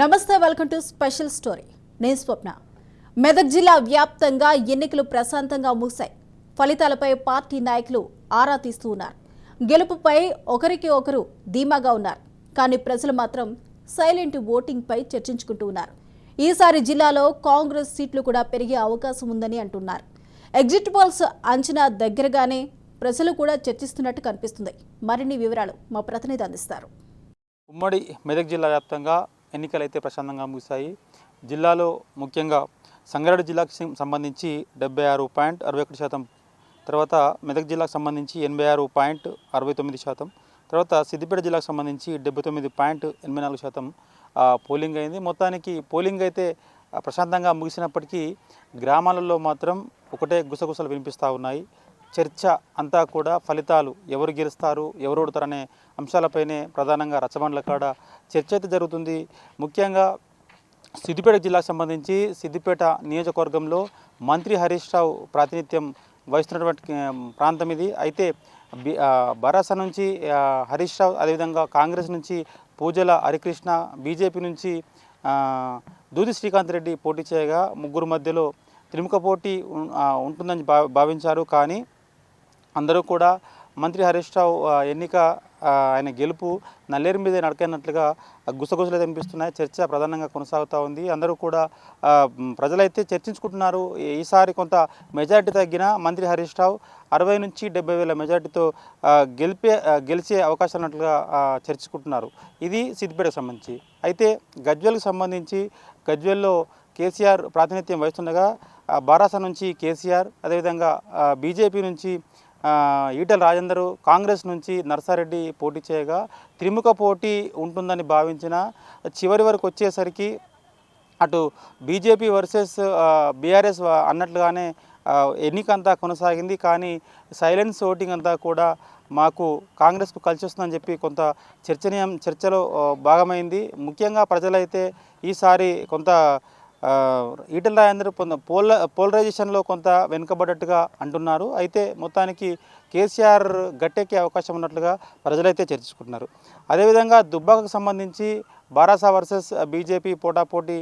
నమస్తే, welcome to special story. నేను స్వప్న. మెదక్ జిల్లా వ్యాప్తంగా ఎన్నికలు ప్రశాంతంగా ముగిశాయి. ఫలితాలపై పార్టీ నాయకులు ఆరా తీస్తూ ఉన్నారు. గెలుపుపై ఒకరికి ఒకరు ధీమాగా ఉన్నారు. కానీ ప్రజలు మాత్రం సైలెంట్ ఓటింగ్ పై చర్చించుకుంటూ ఉన్నారు. ఈసారి జిల్లాలో కాంగ్రెస్ సీట్లు కూడా పెరిగే అవకాశం ఉందని అంటున్నారు. ఎగ్జిట్ పోల్స్ అంచనా దగ్గరగానే ప్రజలు కూడా చర్చిస్తున్నట్టు కనిపిస్తుంది. మరిన్ని వివరాలు మా ప్రతినిధి అందిస్తారు. ఉమ్మడి మెదక్ జిల్లా వ్యాప్తంగా ఎన్నికలైతే ప్రశాంతంగా ముగిశాయి. జిల్లాలో ముఖ్యంగా సంగారెడ్డి జిల్లాకు సంబంధించి 76.61%, తర్వాత మెదక్ జిల్లాకు సంబంధించి 86.69%, తర్వాత సిద్దిపేట జిల్లాకు సంబంధించి 79.84% పోలింగ్ అయింది. మొత్తానికి పోలింగ్ అయితే ప్రశాంతంగా ముగిసినప్పటికీ గ్రామాలలో మాత్రం ఒకటే గుసగుసలు వినిపిస్తూ ఉన్నాయి. చర్చ అంతా కూడా ఫలితాలు ఎవరు గెలుస్తారు, ఎవరు ఓడతారనే అంశాలపైనే ప్రధానంగా రచ్చబండ్ల కాడ చర్చ అయితే జరుగుతుంది. ముఖ్యంగా సిద్దిపేట జిల్లాకు సంబంధించి సిద్దిపేట నియోజకవర్గంలో మంత్రి హరీష్ రావు ప్రాతినిధ్యం వహిస్తున్నటువంటి ప్రాంతం ఇది. అయితే భరాస నుంచి హరీష్ రావు, అదేవిధంగా కాంగ్రెస్ నుంచి పూజల హరికృష్ణ, బీజేపీ నుంచి దూది శ్రీకాంత్ రెడ్డి పోటీ చేయగా ముగ్గురు మధ్యలో త్రిముఖ పోటీ ఉంటుందని భావించారు. కానీ అందరూ కూడా మంత్రి హరీష్ రావు ఎన్నిక, ఆయన గెలుపు నల్లేరు మీద నడకన్నట్లుగా గుసగుసలు కనిపిస్తున్నాయి. చర్చ ప్రధానంగా కొనసాగుతూ ఉంది. అందరూ కూడా ప్రజలైతే చర్చించుకుంటున్నారు. ఈసారి కొంత మెజార్టీ తగ్గిన మంత్రి హరీష్ రావు 60 నుంచి 70 వేల మెజార్టీతో గెలిచే అవకాశాలు ఉన్నట్లుగా చర్చించుకుంటున్నారు. ఇది సిద్దిపేటకు సంబంధించి. అయితే గజ్వేల్కి సంబంధించి గజ్వేల్లో కేసీఆర్ ప్రాతినిధ్యం వహిస్తుండగా బారాస నుంచి కేసీఆర్, అదేవిధంగా బీజేపీ నుంచి ఈటెల రాజేందర్, కాంగ్రెస్ నుంచి నర్సారెడ్డి పోటీ చేయగా త్రిముఖ పోటీ ఉంటుందని భావించిన చివరి వరకు వచ్చేసరికి అటు బీజేపీ వర్సెస్ బీఆర్ఎస్ అన్నట్లుగానే ఎన్నికంతా కొనసాగింది. కానీ సైలెన్స్ ఓటింగ్ అంతా కూడా మాకు కాంగ్రెస్కు కలిసి వస్తుందని చెప్పి కొంత చర్చలో భాగమైంది. ముఖ్యంగా ప్రజలైతే ఈసారి కొంత ఈటెల రాజేందర్ పోలరైజేషన్లో కొంత వెనుకబడ్డట్టుగా అంటున్నారు. అయితే మొత్తానికి కేసీఆర్ గట్టెక్కే అవకాశం ఉన్నట్లుగా ప్రజలైతే చర్చించుకుంటున్నారు. అదేవిధంగా దుబ్బాకకు సంబంధించి బారాసా వర్సెస్ బీజేపీ పోటాపోటీ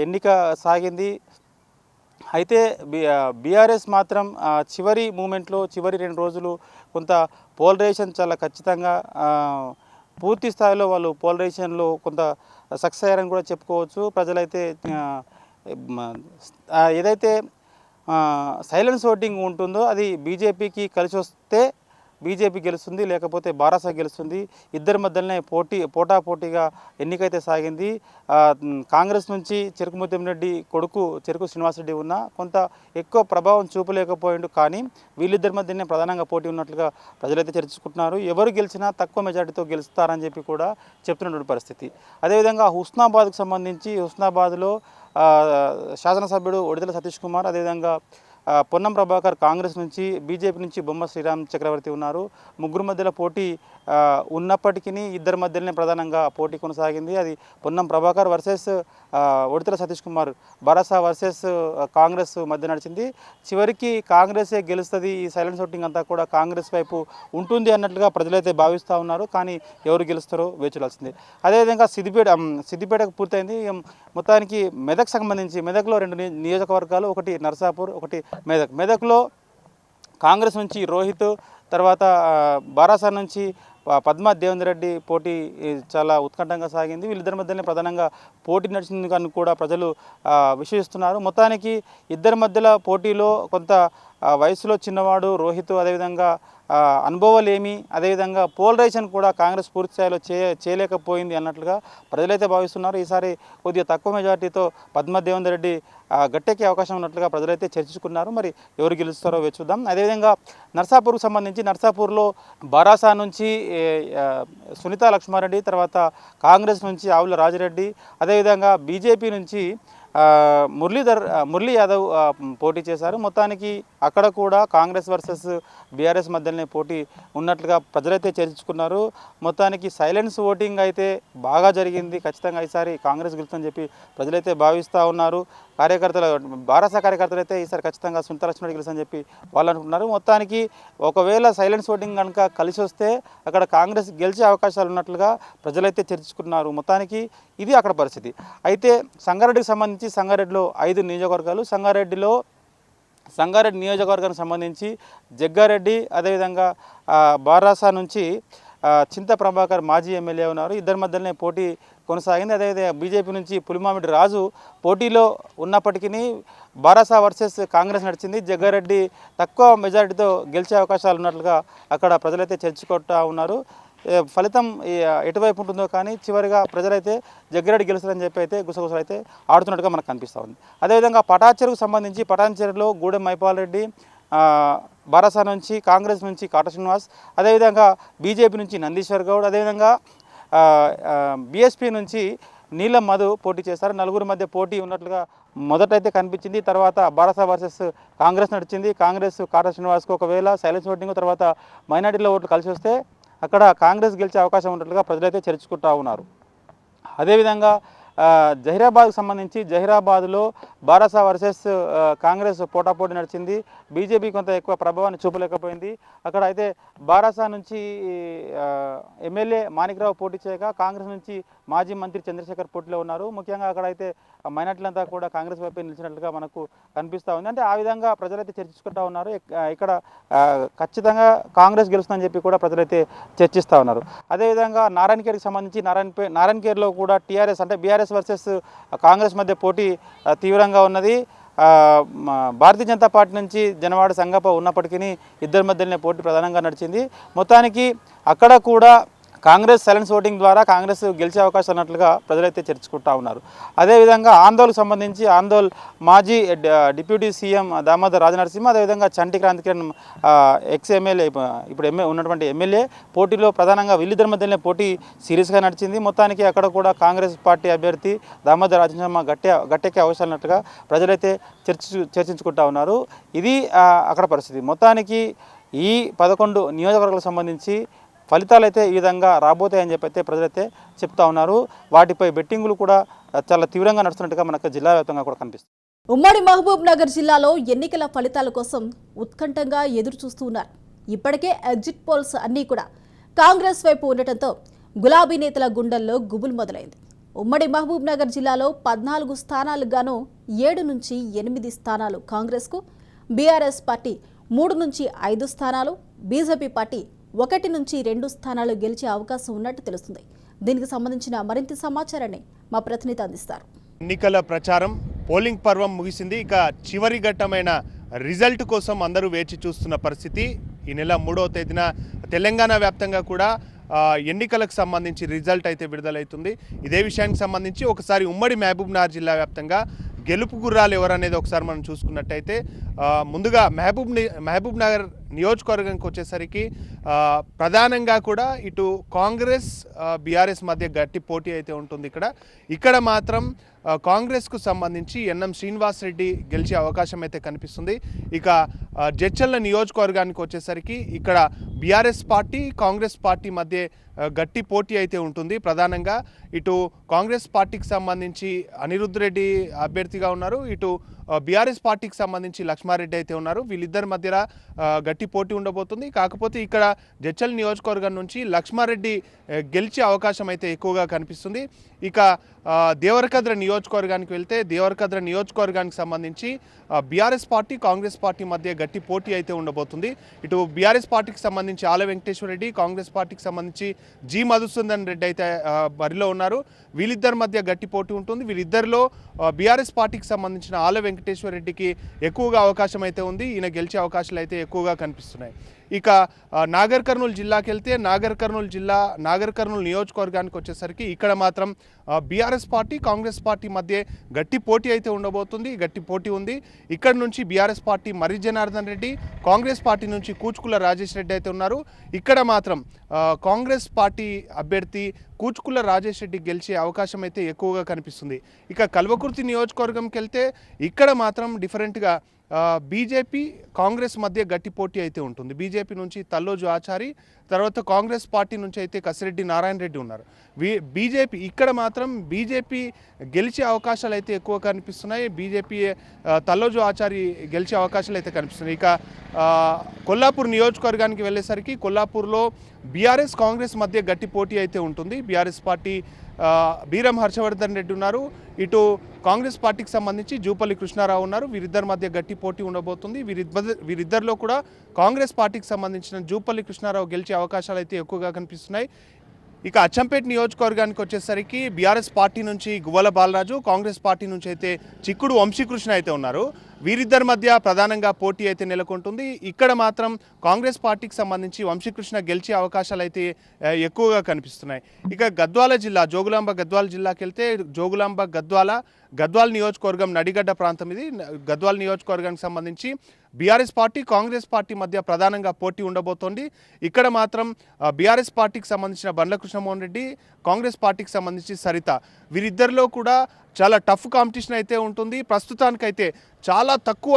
ఎన్నిక సాగింది. అయితే బీఆర్ఎస్ మాత్రం చివరి మూమెంట్లో చివరి 2 రోజులు కొంత పోలరైజేషన్ చాలా ఖచ్చితంగా పూర్తి స్థాయిలో వాళ్ళు పోలరైజేషన్లో కొంత సక్సెస్ అయ్యారని కూడా చెప్పుకోవచ్చు. ప్రజలైతే ఏదైతే సైలెన్స్ ఓటింగ్ ఉంటుందో అది బీజేపీకి కలిసి వస్తే బీజేపీ గెలుస్తుంది, లేకపోతే బారాసా గెలుస్తుంది. ఇద్దరి మధ్యలోనే పోటాపోటీగా ఎన్నికైతే సాగింది. కాంగ్రెస్ నుంచి చెరుకు ముత్యంరెడ్డి కొడుకు చెరుకు శ్రీనివాసరెడ్డి ఉన్న కొంత ఎక్కువ ప్రభావం చూపలేకపోయిండు. కానీ వీళ్ళిద్దరి మధ్యనే ప్రధానంగా పోటీ ఉన్నట్లుగా ప్రజలైతే చర్చించుకుంటున్నారు. ఎవరు గెలిచినా తక్కువ మెజార్టీతో గెలుస్తారని చెప్పి కూడా చెప్తున్నటువంటి పరిస్థితి. అదేవిధంగా హుస్నాబాద్కు సంబంధించి హుస్నాబాద్లో శాసనసభ్యుడు ఒడిదెల సతీష్ కుమార్, అదేవిధంగా పొన్నం ప్రభాకర్ కాంగ్రెస్ నుంచి, బీజేపీ నుంచి బొమ్మ శ్రీరామ్ చక్రవర్తి ఉన్నారు. ముగ్గురు మధ్యలో పోటీ ఉన్నప్పటికీ ఇద్దరి మధ్యలోనే ప్రధానంగా పోటీ కొనసాగింది. అది పొన్నం ప్రభాకర్ వర్సెస్ ఒడిదెల సతీష్ కుమార్, భరాసా వర్సెస్ కాంగ్రెస్ మధ్య నడిచింది. చివరికి కాంగ్రెసే గెలుస్తుంది, ఈ సైలెన్స్ ఓటింగ్ అంతా కూడా కాంగ్రెస్ వైపు ఉంటుంది అన్నట్లుగా ప్రజలైతే భావిస్తూ ఉన్నారు. కానీ ఎవరు గెలుస్తారో వేచులాల్సిందే. అదేవిధంగా సిద్దిపేటకు పూర్తయింది. మొత్తానికి మెదక్ సంబంధించి మెదక్లో 2 నియోజకవర్గాలు, ఒకటి నర్సాపూర్, ఒకటి మెదక్లో కాంగ్రెస్ నుంచి రోహిత్, తర్వాత బారాసా నుంచి పద్మా దేవేందర్ రెడ్డి పోటీ చాలా ఉత్కంఠంగా సాగింది. వీళ్ళిద్దరి మధ్యనే ప్రధానంగా పోటీ నడిచింది కానీ కూడా ప్రజలు విశ్వసిస్తున్నారు. మొత్తానికి ఇద్దరి మధ్యలో పోటీలో కొంత వయసులో చిన్నవాడు రోహిత్, అదేవిధంగా అనుభవాలేమి, అదేవిధంగా పోలరైజేషన్ కూడా కాంగ్రెస్ పూర్తి స్థాయిలో చేయలేకపోయింది అన్నట్లుగా ప్రజలైతే భావిస్తున్నారు. ఈసారి కొద్దిగా తక్కువ మెజార్టీతో పద్మా దేవేందర్ రెడ్డి గట్టెక్కే అవకాశం ఉన్నట్లుగా ప్రజలైతే చర్చించుకున్నారు. మరి ఎవరు గెలుస్తారో చూద్దాం. అదేవిధంగా నర్సాపూర్కు సంబంధించి నర్సాపూర్లో బారాసా నుంచి సునీతా లక్ష్మారెడ్డి, తర్వాత కాంగ్రెస్ నుంచి ఆవుల రాజిరెడ్డి, అదేవిధంగా బీజేపీ నుంచి మురళీ యాదవ్ పోటీ చేశారు. మొత్తానికి అక్కడ కూడా కాంగ్రెస్ వర్సెస్ బీఆర్ఎస్ మధ్యలోనే పోటీ ఉన్నట్లుగా ప్రజలైతే చర్చించుకున్నారు. మొత్తానికి సైలెన్స్ ఓటింగ్ అయితే బాగా జరిగింది. ఖచ్చితంగా ఈసారి కాంగ్రెస్ గెలుస్తుందని చెప్పి ప్రజలైతే భావిస్తూ ఉన్నారు. బారాసా కార్యకర్తలు అయితే ఈసారి ఖచ్చితంగా సునీతా లక్ష్మారెడ్డి గెలుస్తుందని చెప్పి వాళ్ళు అనుకుంటున్నారు. మొత్తానికి ఒకవేళ సైలెన్స్ ఓటింగ్ కనుక కలిసి వస్తే అక్కడ కాంగ్రెస్ గెలిచే అవకాశాలు ఉన్నట్లుగా ప్రజలైతే చర్చించుకున్నారు. మొత్తానికి ఇది అక్కడ పరిస్థితి. అయితే సంగారెడ్డికి సంబంధించి సంగారెడ్డిలో 5 నియోజకవర్గాలు. సంగారెడ్డి నియోజకవర్గానికి సంబంధించి జగ్గారెడ్డి, అదేవిధంగా బారాసా నుంచి చింత ప్రభాకర్ మాజీ ఎమ్మెల్యే ఉన్నారు. ఇద్దరి మధ్యలోనే పోటీ కొనసాగింది. అదేవిధంగా బీజేపీ నుంచి పులిమామిడి రాజు పోటీలో ఉన్నప్పటికీ బారాసా వర్సెస్ కాంగ్రెస్ నడిచింది. జగ్గారెడ్డి తక్కువ మెజారిటీతో గెలిచే అవకాశాలు ఉన్నట్లుగా అక్కడ ప్రజలైతే చర్చించుకుంటూ ఉన్నారు. ఫలితం ఎటువైపు ఉంటుందో కానీ చివరిగా ప్రజలైతే జగ్గారెడ్డి గెలుస్తారని చెప్పి అయితే గుసగుసలు అయితే ఆడుతున్నట్టుగా మనకు కనిపిస్తూ ఉంది. అదేవిధంగా పటాన్చెరుకు సంబంధించి పటాన్చెరులో గూడెం మైపాల్ రెడ్డి, బారాసా నుంచి కాంగ్రెస్ నుంచి కాట శ్రీనివాస్, అదేవిధంగా బీజేపీ నుంచి నందీశ్వర్ గౌడ్, అదేవిధంగా బీఎస్పీ నుంచి నీలం మధు పోటీ చేస్తారు. నలుగురు మధ్య పోటీ ఉన్నట్లుగా మొదటైతే కనిపించింది. తర్వాత బారాసా వర్సెస్ కాంగ్రెస్ నడిచింది. కాంగ్రెస్ కాట శ్రీనివాస్కు ఒకవేళ సైలెన్స్ ఓటింగ్ తర్వాత మైనార్టీల ఓట్లు కలిసి వస్తే అక్కడ కాంగ్రెస్ గెలిచే అవకాశం ఉన్నట్లుగా ప్రజలైతే చర్చించుకుంటూ ఉన్నారు. అదేవిధంగా జహీరాబాద్కు సంబంధించి జహీరాబాద్లో బారాసా వర్సెస్ కాంగ్రెస్ పోటాపోటీ నడిచింది. బీజేపీ కొంత ఎక్కువ ప్రభావాన్ని చూపలేకపోయింది. అక్కడ అయితే బారాసా నుంచి ఎమ్మెల్యే మాణిక్రావు పోటీ చేయగా కాంగ్రెస్ నుంచి మాజీ మంత్రి చంద్రశేఖర్ పోటీలో ఉన్నారు. ముఖ్యంగా అక్కడ అయితే మైనార్టీలంతా కూడా కాంగ్రెస్ వైపే నిలిచినట్లుగా మనకు కనిపిస్తూ ఉంది. అంటే ఆ విధంగా ప్రజలైతే చర్చించుకుంటూ ఉన్నారు. ఇక్కడ ఖచ్చితంగా కాంగ్రెస్ గెలుస్తుందని చెప్పి కూడా ప్రజలైతే చర్చిస్తూ ఉన్నారు. అదేవిధంగా నారాయణఖేడ్కి సంబంధించి నారాయణఖేడ్లో కూడా టీఆర్ఎస్ అంటే బీఆర్ఎస్ వర్సెస్ కాంగ్రెస్ మధ్య పోటీ తీవ్రంగా ఉన్నది. భారతీయ జనతా పార్టీ నుంచి జనవాడ సంగప్ప ఉన్నప్పటికీ ఇద్దరి మధ్యలోనే పోటీ ప్రధానంగా నడిచింది. మొత్తానికి అక్కడ కూడా కాంగ్రెస్ సైలెన్స్ ఓటింగ్ ద్వారా కాంగ్రెస్ గెలిచే అవకాశం ఉన్నట్లుగా ప్రజలైతే చర్చించుకుంటూ ఉన్నారు. అదేవిధంగా ఆందోళనకు సంబంధించి ఆందోళ్ మాజీ డిప్యూటీ సీఎం దామోదర్ రాజనరసింహ, అదేవిధంగా చంటి క్రాంతికిరణ్ ఎక్స్ ఎమ్మెల్యే ఇప్పుడు ఉన్నటువంటి ఎమ్మెల్యే పోటీలో ప్రధానంగా వీళ్ళిద్దరి మధ్యలోనే పోటీ సీరియస్గా నడిచింది. మొత్తానికి అక్కడ కూడా కాంగ్రెస్ పార్టీ అభ్యర్థి దామోదర్ రాజనరసింహ గట్టెక్కే అవకాశాలు ఉన్నట్టుగా ప్రజలైతే చర్చించుకుంటూ ఉన్నారు. ఇది అక్కడ పరిస్థితి. మొత్తానికి ఈ 11 నియోజకవర్గాలకు సంబంధించి ఫలితాలు అయితే ఈ విధంగా రాబోతాయని చెప్పి అయితే ప్రజలైతే చెప్తా ఉన్నారు. వాటిపై బెట్టింగులు కూడా చాలా తీవ్రంగా నడుస్తున్నట్టుగా మనకు జిల్లా వ్యాప్తంగా కూడా కనిపిస్తుంది. ఉమ్మడి మహబూబ్ నగర్ జిల్లాలో ఎన్నికల ఫలితాల కోసం ఉత్కంఠంగా ఎదురు చూస్తూ ఉన్నారు. ఇప్పటికే ఎగ్జిట్ పోల్స్ అన్నీ కూడా కాంగ్రెస్ వైపు ఉండటంతో గులాబీ నేతల గుండెల్లో గుబులు మొదలైంది. ఉమ్మడి మహబూబ్ నగర్ జిల్లాలో 14 స్థానాలకు గాను 7 నుంచి 8 స్థానాలు కాంగ్రెస్కు, బీఆర్ఎస్ పార్టీ 3 నుంచి 5 స్థానాలు, బీజేపీ పార్టీ 1 నుంచి 2 స్థానాలు గెలిచే అవకాశం ఉన్నట్టు తెలుస్తుంది. దీనికి సంబంధించిన మరింత సమాచారాన్ని మా ప్రతినిధి అందిస్తారు. ఎన్నికల ప్రచారం పోలింగ్ పర్వం ముగిసింది. ఇక చివరి ఘట్టమైన రిజల్ట్ కోసం అందరూ వేచి చూస్తున్న పరిస్థితి. ఈ నెల 3వ తేదీన తెలంగాణ వ్యాప్తంగా కూడా ఎన్నికలకు సంబంధించి రిజల్ట్ అయితే విడుదలవుతుంది. ఇదే విషయానికి సంబంధించి ఒకసారి ఉమ్మడి మహబూబ్ నగర్ జిల్లా వ్యాప్తంగా గెలుపు గుర్రాలు ఎవరనేది ఒకసారి మనం చూసుకున్నట్టయితే ముందుగా మహబూబ్ నగర్ నియోజకవర్గానికి వచ్చేసరికి ప్రధానంగా కూడా ఇటు కాంగ్రెస్ బీఆర్ఎస్ మధ్య గట్టి పోటీ అయితే ఉంటుంది. ఇక్కడ మాత్రం కాంగ్రెస్కు సంబంధించి ఎన్ఎం శ్రీనివాస్ రెడ్డి గెలిచే అవకాశం అయితే కనిపిస్తుంది. ఇక జడ్చర్ల నియోజకవర్గానికి వచ్చేసరికి ఇక్కడ బీఆర్ఎస్ పార్టీ కాంగ్రెస్ పార్టీ మధ్య గట్టి పోటీ అయితే ఉంటుంది. ప్రధానంగా ఇటు కాంగ్రెస్ పార్టీకి సంబంధించి అనిరుద్ధ్ రెడ్డి అభ్యర్థిగా ఉన్నారు, ఇటు బీఆర్ఎస్ పార్టీకి సంబంధించి లక్ష్మారెడ్డి అయితే ఉన్నారు. వీళ్ళిద్దరి మధ్య గట్టి పోటీ ఉండబోతుంది. కాకపోతే ఇక్కడ జడ్చర్ల నియోజకవర్గం నుంచి లక్ష్మారెడ్డి గెలిచే అవకాశం అయితే ఎక్కువగా కనిపిస్తుంది. ఇక దేవరకద్ర నియోజకవర్గానికి వెళ్తే దేవరకద్ర నియోజకవర్గానికి సంబంధించి బీఆర్ఎస్ పార్టీ కాంగ్రెస్ పార్టీ మధ్య గట్టి పోటీ అయితే ఉండబోతుంది. ఇటు బీఆర్ఎస్ పార్టీకి సంబంధించి ఆల వెంకటేశ్వర రెడ్డి, కాంగ్రెస్ పార్టీకి సంబంధించి జి మధుసూదన్ రెడ్డి అయితే బరిలో ఉన్నారు. వీళ్ళిద్దరి మధ్య గట్టి పోటీ ఉంటుంది. వీళ్ళిద్దరిలో బీఆర్ఎస్ పార్టీకి సంబంధించిన ఆల వెంకటేశ్వర రెడ్డికి ఎక్కువగా అవకాశం అయితే ఉంది. ఈయన గెలిచే అవకాశాలు అయితే ఎక్కువగా కనిపిస్తున్నాయి. ఇక నాగర్ కర్నూలు జిల్లాకి వెళ్తే నాగర్ కర్నూలు నియోజకవర్గానికి వచ్చేసరికి ఇక్కడ మాత్రం బీఆర్ఎస్ పార్టీ కాంగ్రెస్ పార్టీ మధ్య గట్టి పోటీ అయితే ఉండబోతుంది. గట్టి పోటీ ఉంది. ఇక్కడ నుంచి బీఆర్ఎస్ పార్టీ మర్రి జనార్దన్ రెడ్డి, కాంగ్రెస్ పార్టీ నుంచి కూచుకుల రాజేష్ రెడ్డి అయితే ఉన్నారు. ఇక్కడ మాత్రం కాంగ్రెస్ పార్టీ అభ్యర్థి కూచుకుల రాజేష్ రెడ్డి గెలిచే అవకాశం అయితే ఎక్కువగా కనిపిస్తుంది. ఇక కల్వకుర్తి నియోజకవర్గంకి వెళ్తే ఇక్కడ మాత్రం డిఫరెంట్గా బీజేపీ కాంగ్రెస్ మధ్య గట్టి పోటీ అయితే ఉంటుంది. బీజేపీ నుంచి తల్లోజు ఆచారి, తర్వాత కాంగ్రెస్ పార్టీ నుంచి అయితే కసిరెడ్డి నారాయణ రెడ్డి ఉన్నారు. బీజేపీ ఇక్కడ మాత్రం బీజేపీ గెలిచే అవకాశాలు అయితే ఎక్కువ కనిపిస్తున్నాయి. బీజేపీ తల్లోజు ఆచారి గెలిచే అవకాశాలు అయితే కనిపిస్తున్నాయి. ఇక కొల్లాపూర్ నియోజకవర్గానికి వెళ్ళేసరికి కొల్లాపూర్లో బీఆర్ఎస్ కాంగ్రెస్ మధ్య గట్టి పోటీ అయితే ఉంటుంది. బీఆర్ఎస్ పార్టీ బీరం హర్షవర్ధన్ రెడ్డి ఉన్నారు, ఇటు కాంగ్రెస్ పార్టీకి సంబంధించి జూపల్లి కృష్ణారావు ఉన్నారు. వీరిద్దరి మధ్య గట్టి పోటీ ఉండబోతుంది. వీరిద్దరిలో కూడా కాంగ్రెస్ పార్టీకి సంబంధించిన జూపల్లి కృష్ణారావు గెలిచే అవకాశాలు అయితే ఎక్కువగా కనిపిస్తున్నాయి. ఇక అచ్చంపేట నియోజకవర్గానికి వచ్చేసరికి బీఆర్ఎస్ పార్టీ నుంచి గువ్వల బాలరాజు, కాంగ్రెస్ పార్టీ నుంచి అయితే చిక్కుడు వంశీకృష్ణ అయితే ఉన్నారు. వీరిద్దరి మధ్య ప్రధానంగా పోటీ అయితే నెలకొంటుంది. ఇక్కడ మాత్రం కాంగ్రెస్ పార్టీకి సంబంధించి వంశీకృష్ణ గెలిచే అవకాశాలు అయితే ఎక్కువగా కనిపిస్తున్నాయి. ఇక గద్వాల జిల్లా జోగులాంబ గద్వాల జిల్లాకి వెళ్తే జోగులాంబ గద్వాల నియోజకవర్గం నడిగడ్డ ప్రాంతం ఇది. గద్వాల నియోజకవర్గానికి సంబంధించి బీఆర్ఎస్ పార్టీ కాంగ్రెస్ పార్టీ మధ్య ప్రధానంగా పోటీ ఉండబోతోంది. ఇక్కడ మాత్రం బీఆర్ఎస్ పార్టీకి సంబంధించిన బండ్ల కృష్ణమోహన్ రెడ్డి, కాంగ్రెస్ పార్టీకి సంబంధించి సరిత, వీరిద్దరిలో కూడా చాలా టఫ్ కాంపిటీషన్ అయితే ఉంటుంది. ప్రస్తుతానికైతే చాలా తక్కువ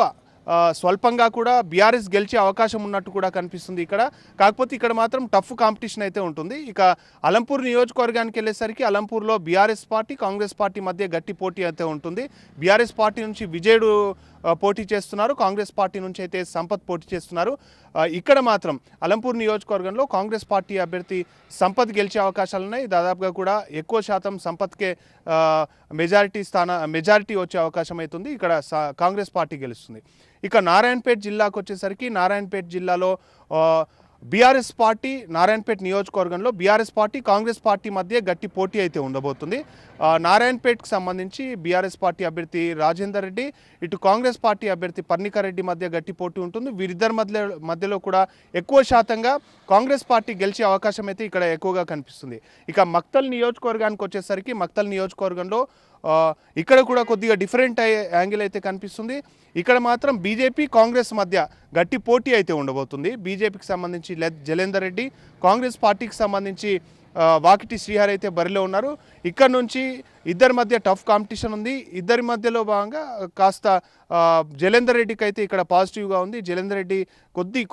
స్వల్పంగా కూడా బీఆర్ఎస్ గెలిచే అవకాశం ఉన్నట్టు కూడా కనిపిస్తుంది ఇక్కడ. కాకపోతే ఇక్కడ మాత్రం టఫ్ కాంపిటీషన్ అయితే ఉంటుంది. ఇక అలంపూర్ నియోజకవర్గానికి వెళ్ళేసరికి అలంపూర్లో బీఆర్ఎస్ పార్టీ కాంగ్రెస్ పార్టీ మధ్య గట్టి పోటీ అయితే ఉంటుంది. బీఆర్ఎస్ పార్టీ నుంచి విజయుడు పోటీ చేస్తున్నారు, కాంగ్రెస్ పార్టీ నుంచి అయితే సంపత్ పోటీ చేస్తున్నారు. ఇక్కడ మాత్రం అలంపూర్ నియోజకవర్గంలో కాంగ్రెస్ పార్టీ అభ్యర్థి సంపత్ గెలిచే అవకాశాలు ఉన్నాయి. దాదాపుగా కూడా ఎక్కువ శాతం సంపత్కే మెజారిటీ వచ్చే అవకాశం అవుతుంది. ఇక్కడ కాంగ్రెస్ పార్టీ గెలుస్తుంది. ఇక నారాయణపేట జిల్లాకు వచ్చేసరికి నారాయణపేట జిల్లాలో బీఆర్ఎస్ పార్టీ నారాయణపేట నియోజకవర్గంలో బీఆర్ఎస్ పార్టీ కాంగ్రెస్ పార్టీ మధ్య గట్టి పోటీ అయితే ఉండబోతుంది. నారాయణపేటకు సంబంధించి బీఆర్ఎస్ పార్టీ అభ్యర్థి రాజేందర్ రెడ్డి, ఇటు కాంగ్రెస్ పార్టీ అభ్యర్థి పర్ణికారెడ్డి మధ్య గట్టి పోటీ ఉంటుంది. వీరిద్దరి మధ్యలో కూడా ఎక్కువ శాతంగా కాంగ్రెస్ పార్టీ గెలిచే అవకాశం అయితే ఇక్కడ ఎక్కువగా కనిపిస్తుంది. ఇక మక్తల్ నియోజకవర్గానికి వచ్చేసరికి మక్తల్ నియోజకవర్గంలో ఇక్కడ కూడా కొద్దిగా డిఫరెంట్ యాంగిల్ అయితే కనిపిస్తుంది. ఇక్కడ మాత్రం బీజేపీ కాంగ్రెస్ మధ్య గట్టి పోటీ అయితే ఉండబోతుంది. బీజేపీకి సంబంధించి జలేందర్ రెడ్డి, కాంగ్రెస్ పార్టీకి సంబంధించి వాకిటి శ్రీహరి అయితే బరిలో ఉన్నారు. ఇక్కడ నుంచి ఇద్దరి మధ్య టఫ్ కాంపిటీషన్ ఉంది. ఇద్దరి మధ్యలో భాగంగా కాస్త జలేందర్ రెడ్డికి అయితే ఇక్కడ పాజిటివ్గా ఉంది. జలేందర్ రెడ్డి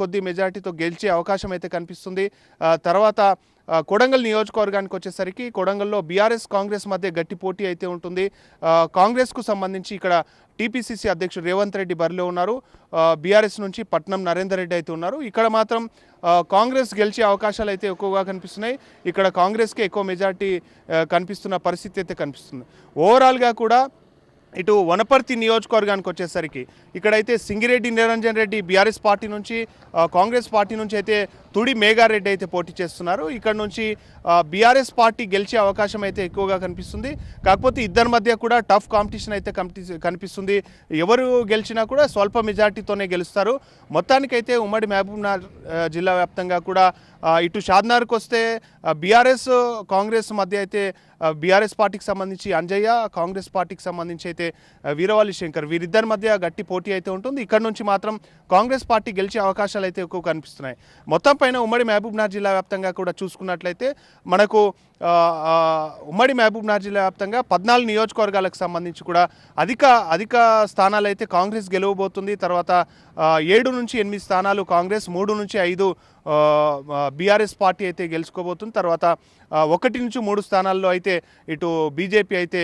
కొద్ది మెజారిటీతో గెలిచే అవకాశం అయితే కనిపిస్తుంది. తర్వాత కొడంగల్ నియోజకవర్గానికి వచ్చేసరికి కొడంగల్లో బీఆర్ఎస్ కాంగ్రెస్ మధ్య గట్టి పోటీ అయితే ఉంటుంది. కాంగ్రెస్కు సంబంధించి ఇక్కడ టీపీసీసీ అధ్యక్షుడు రేవంత్ రెడ్డి బరిలో ఉన్నారు. బీఆర్ఎస్ నుంచి పట్నం నరేందర్ రెడ్డి అయితే ఉన్నారు. ఇక్కడ మాత్రం కాంగ్రెస్ గెలిచే అవకాశాలు అయితే ఎక్కువగా కనిపిస్తున్నాయి. ఇక్కడ కాంగ్రెస్కి ఎక్కువ మెజారిటీ కనిపిస్తున్న పరిస్థితి అయితే కనిపిస్తుంది. ఓవరాల్గా కూడా ఇటు వనపర్తి నియోజకవర్గానికి వచ్చేసరికి ఇక్కడైతే సింగిరెడ్డి నిరంజన్ రెడ్డి బీఆర్ఎస్ పార్టీ నుంచి, కాంగ్రెస్ పార్టీ నుంచి అయితే తుడి మేఘారెడ్డి అయితే పోటీ చేస్తున్నారు. ఇక్కడ నుంచి బీఆర్ఎస్ పార్టీ గెలిచే అవకాశం అయితే ఎక్కువగా కనిపిస్తుంది. కాకపోతే ఇద్దరి మధ్య కూడా టఫ్ కాంపిటీషన్ అయితే కనిపిస్తుంది. ఎవరు గెలిచినా కూడా స్వల్ప మెజార్టీతోనే గెలుస్తారు. మొత్తానికైతే ఉమ్మడి మహబూబ్నగర్ జిల్లా వ్యాప్తంగా కూడా ఇటు షాద్నగర్కి వస్తే బీఆర్ఎస్ కాంగ్రెస్ మధ్య అయితే బీఆర్ఎస్ పార్టీకి సంబంధించి అంజయ్య, కాంగ్రెస్ పార్టీకి సంబంధించి అయితే వీరవల్లి శంకర్, వీరిద్దరి మధ్య గట్టి పోటీ అయితే ఉంటుంది. ఇక్కడ నుంచి మాత్రం కాంగ్రెస్ పార్టీ గెలిచే అవకాశాలు అయితే ఎక్కువ కనిపిస్తున్నాయి. మొత్తం పైన ఉమ్మడి మహబూబ్నగర్ జిల్లా వ్యాప్తంగా కూడా చూసుకున్నట్లయితే మనకు ఉమ్మడి మహబూబ్నగర్ జిల్లా వ్యాప్తంగా 14 నియోజకవర్గాలకు సంబంధించి కూడా అధిక స్థానాలు అయితే కాంగ్రెస్ గెలవబోతుంది. తర్వాత 7 నుంచి 8 స్థానాలు కాంగ్రెస్, 3 నుంచి 5 బీఆర్ఎస్ పార్టీ అయితే గెలుచుకోబోతుంది. తర్వాత 1 నుంచి 3 స్థానాల్లో అయితే ఇటు బీజేపీ అయితే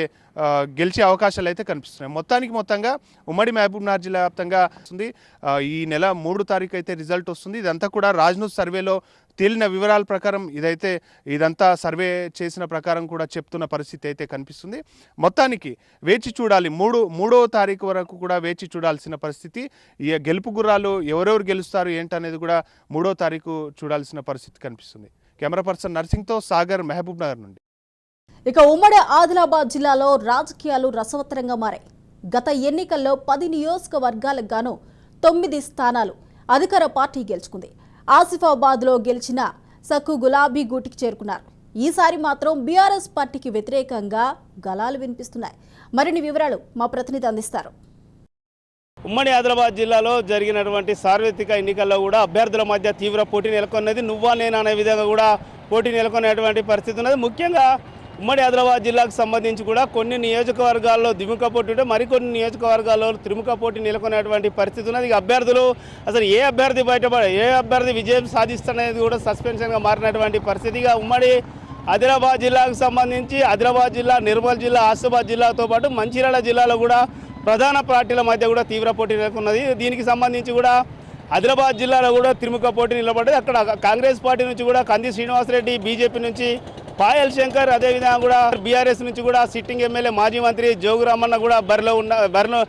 గెలిచే అవకాశాలు అయితే కనిపిస్తున్నాయి. మొత్తంగా ఉమ్మడి మహబూబ్నగర్ జిల్లా వ్యాప్తంగా వస్తుంది. ఈ నెల 3 తారీఖు అయితే రిజల్ట్ వస్తుంది. ఇదంతా కూడా రాజ్నూస్ సర్వేలో తేలిన వివరాల ప్రకారం ఇదంతా సర్వే చేసిన ప్రకారం కూడా చెప్తున్న పరిస్థితి అయితే కనిపిస్తుంది. మొత్తానికి వేచి చూడాలి. మూడో తారీఖు వరకు కూడా వేచి చూడాల్సిన పరిస్థితి. ఈ గెలుపు గుర్రాలు ఎవరెవరు గెలుస్తారు ఏంటనేది కూడా 3వ తారీఖు చూడాల్సిన పరిస్థితి కనిపిస్తుంది. కెమెరా పర్సన్ నర్సింగ్తో సాగర్, మహబూబ్ నగర్ నుండి. ఇక ఉమ్మడి ఆదిలాబాద్ జిల్లాలో రాజకీయాలు రసవత్తరంగా మారాయి. గత ఎన్నికల్లో 10 నియోజకవర్గాలకు గాను 9 స్థానాలు అధికార పార్టీ గెలుచుకుంది. ఆసిఫాబాద్లో గెలిచిన సక్కు గులాబీ గూటికి చేరుకున్నారు. ఈసారి మాత్రం బీఆర్ఎస్ పార్టీకి వ్యతిరేకంగా గళాలు వినిపిస్తున్నాయి. మరిన్ని వివరాలు మా ప్రతినిధి అందిస్తారు. ఉమ్మడి ఆదిలాబాద్ జిల్లాలో జరిగినటువంటి సార్వత్రిక ఎన్నికల్లో కూడా అభ్యర్థుల మధ్య తీవ్ర పోటీ నెలకొన్నది. నువ్వా నేనా అనే విధంగా కూడా పోటీ నెలకొనేటువంటి పరిస్థితి ఉన్నది. ముఖ్యంగా ఉమ్మడి ఆదిలాబాద్ జిల్లాకు సంబంధించి కూడా కొన్ని నియోజకవర్గాల్లో దిముక పోటీ ఉంటే మరికొన్ని నియోజకవర్గాల్లో త్రిముఖ పోటీ నెలకొనేటువంటి పరిస్థితి ఉన్నది. ఇక అభ్యర్థులు అసలు ఏ అభ్యర్థి విజయం సాధిస్తున్నది కూడా సస్పెన్షన్గా మారినటువంటి పరిస్థితి. ఇక ఉమ్మడి ఆదిలాబాద్ జిల్లాకు సంబంధించి ఆదిలాబాద్ జిల్లా, నిర్మల్ జిల్లా, ఆసిఫాబాద్ జిల్లాతో పాటు మంచిర్యాల జిల్లాలో కూడా ప్రధాన పార్టీల మధ్య కూడా తీవ్ర పోటీ నెలకొన్నది. దీనికి సంబంధించి కూడా ఆదిలాబాద్ జిల్లాలో కూడా త్రిముఖ పోటీ నిలబడ్డది. అక్కడ కాంగ్రెస్ పార్టీ నుంచి కూడా కంది శ్రీనివాసరెడ్డి, బీజేపీ నుంచి పాయల్ శంకర్, అదేవిధంగా కూడా బీఆర్ఎస్ నుంచి కూడా సిట్టింగ్ ఎమ్మెల్యే మాజీ మంత్రి జోగురామన్న కూడా బరిలో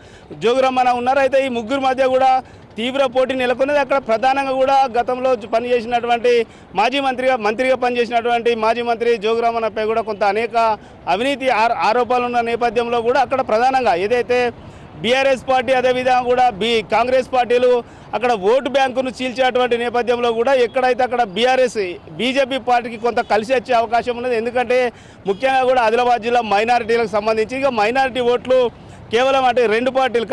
జోగురామన్న ఉన్నారు. అయితే ఈ ముగ్గురు మధ్య కూడా తీవ్ర పోటీ నెలకొన్నది. అక్కడ ప్రధానంగా కూడా గతంలో పనిచేసినటువంటి మంత్రిగా పనిచేసినటువంటి మాజీ మంత్రి జోగురామన్నపై కూడా కొంత అనేక అవినీతి ఆరోపణలు ఉన్న నేపథ్యంలో కూడా అక్కడ ప్రధానంగా ఏదైతే బీఆర్ఎస్ పార్టీ అదేవిధంగా కూడా కాంగ్రెస్ పార్టీలు అక్కడ ఓటు బ్యాంకును చీల్చేటువంటి నేపథ్యంలో కూడా ఎక్కడైతే అక్కడ బీజేపీ పార్టీకి కొంత కలిసి వచ్చే అవకాశం ఉన్నది. ఎందుకంటే ముఖ్యంగా కూడా ఆదిలాబాద్ జిల్లా మైనారిటీలకు సంబంధించి ఇక మైనారిటీ ఓట్లు కేవలం అంటే రెండు పార్టీలు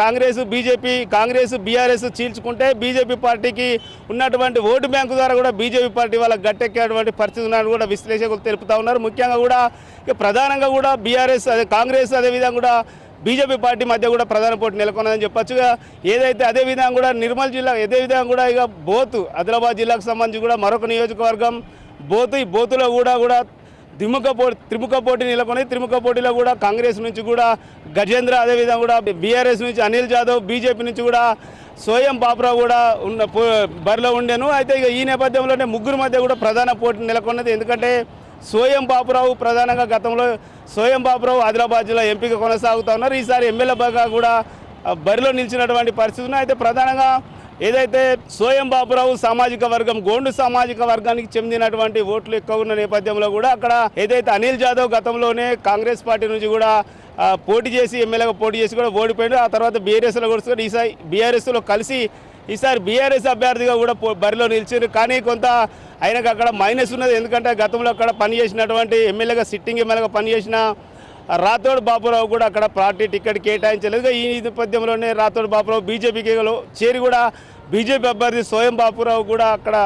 కాంగ్రెస్ బీఆర్ఎస్ చీల్చుకుంటే బీజేపీ పార్టీకి ఉన్నటువంటి ఓటు బ్యాంకు ద్వారా కూడా బీజేపీ పార్టీ వాళ్ళకి గట్టెక్కేటువంటి పరిస్థితి ఉన్నారని కూడా విశ్లేషకులు తెలుపుతూ ఉన్నారు. ముఖ్యంగా కూడా ఇక ప్రధానంగా కూడా కాంగ్రెస్ అదేవిధంగా కూడా బీజేపీ పార్టీ మధ్య కూడా ప్రధాన పోటీ నెలకొన్నదని చెప్పొచ్చుగా. ఏదైతే అదేవిధంగా కూడా నిర్మల్ జిల్లా అదేవిధంగా కూడా ఇక బోతు ఆదిలాబాద్ జిల్లాకు సంబంధించి కూడా మరొక నియోజకవర్గం ఈ బోతులో కూడా త్రిముఖ పోటీ నెలకొని త్రిముఖ పోటీలో కూడా కాంగ్రెస్ నుంచి కూడా గజేంద్ర, అదేవిధంగా కూడా బీఆర్ఎస్ నుంచి అనిల్ జాదవ్, బీజేపీ నుంచి కూడా సోయం బాపురావు కూడా బరిలో ఉండేను. అయితే ఇక ఈ నేపథ్యంలోనే ముగ్గురు మధ్య కూడా ప్రధాన పోటీ నెలకొన్నది. ఎందుకంటే సోయం బాపురావు ప్రధానంగా గతంలో ఆదిలాబాద్ జిల్లా ఎంపీగా కొనసాగుతూ ఉన్నారు. ఈసారి ఎమ్మెల్యేగా కూడా బరిలో నిలిచినటువంటి పరిస్థితి. అయితే ప్రధానంగా ఏదైతే సోయం బాపురావు సామాజిక వర్గం గోండు సామాజిక వర్గానికి చెందినటువంటి ఓట్లు ఎక్కువ ఉన్న నేపథ్యంలో కూడా అక్కడ ఏదైతే అనిల్ జాదవ్ గతంలోనే కాంగ్రెస్ పార్టీ నుంచి కూడా ఎమ్మెల్యేగా పోటీ చేసి కూడా ఓడిపోయాడు. ఆ తర్వాత బీఆర్ఎస్లో కూడా ఈసారి బీఆర్ఎస్లో కలిసి ఈసారి బీఆర్ఎస్ అభ్యర్థిగా కూడా బరిలో నిలిచారు. కానీ కొంత ఆయనకు అక్కడ మైనస్ ఉన్నది. ఎందుకంటే గతంలో అక్కడ పనిచేసినటువంటి సిట్టింగ్ ఎమ్మెల్యేగా పనిచేసిన రాథోడ్ బాపురావు కూడా అక్కడ పార్టీ టికెట్ కేటాయించలేదు. ఈ నేపథ్యంలోనే రాథోడ్ బాపురావు బీజేపీకి చేరి కూడా బీజేపీ అభ్యర్థి సోయం బాపురావు కూడా అక్కడ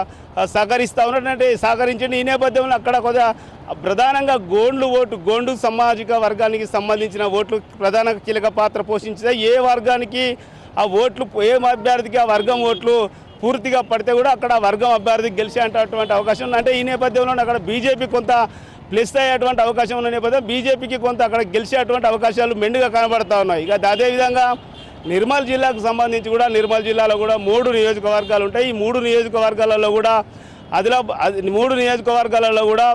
సహకరించండి. ఈ నేపథ్యంలో అక్కడ కొద్దిగా ప్రధానంగా గోండు సామాజిక వర్గానికి సంబంధించిన ఓట్లు ప్రధాన కీలక పాత్ర పోషించాయి. ఏ వర్గానికి ఆ ఓట్లు ఏ అభ్యర్థికి ఆ వర్గం ఓట్లు పూర్తిగా పడితే కూడా అక్కడ వర్గం అభ్యర్థికి గెలిచేటువంటి అవకాశం ఉంది. అంటే ఈ నేపథ్యంలో అక్కడ బీజేపీ కొంత ప్లస్ అయ్యేటువంటి అవకాశం ఉన్న నేపథ్యం బీజేపీకి కొంత అక్కడ గెలిచేటువంటి అవకాశాలు మెండుగా కనబడతా ఉన్నాయి. ఇక అదేవిధంగా నిర్మల్ జిల్లాకు సంబంధించి కూడా నిర్మల్ జిల్లాలో కూడా 3 నియోజకవర్గాలు ఉంటాయి. ఈ 3 నియోజకవర్గాలలో కూడా